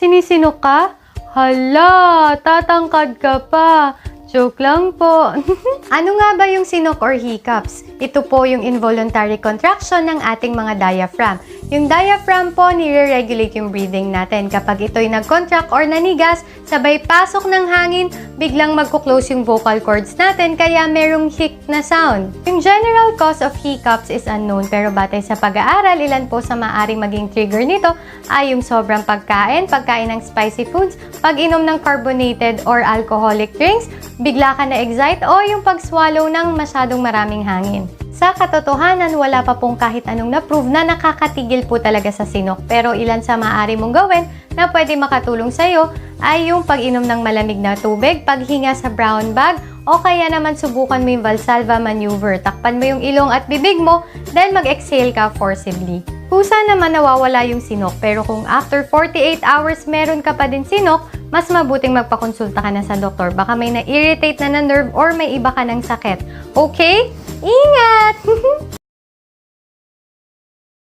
Sinisinok ka? Hala, tatangkad ka pa. Joke lang po. Ano nga ba yung sinok or hiccups? Ito po yung involuntary contraction ng ating mga diaphragm. Yung diaphragm po, nire-regulate yung breathing natin. Kapag ito'y nag-contract or nanigas, sabay pasok ng hangin, biglang magkuklose yung vocal cords natin, kaya merong hic na sound. Yung general cause of hiccups is unknown, pero batay sa pag-aaral, ilan po sa maaaring maging trigger nito ay yung sobrang pagkain ng spicy foods, pag-inom ng carbonated or alcoholic drinks, bigla ka na-excite o yung pag-swallow ng masyadong maraming hangin. Sa katotohanan, wala pa pong kahit anong na-prove na nakakatigil po talaga sa sinok. Pero ilan sa maaari mong gawin na pwede makatulong sa'yo ay yung pag-inom ng malamig na tubig, paghinga sa brown bag, o kaya naman subukan mo yung Valsalva maneuver. Takpan mo yung ilong at bibig mo, then mag-exhale ka forcibly. Kusa naman nawawala yung sinok, pero kung after 48 hours meron ka pa din sinok, mas mabuting magpakonsulta ka na sa doktor. Baka may na-irritate na nerve or may iba ka ng sakit. Okay? Ingat!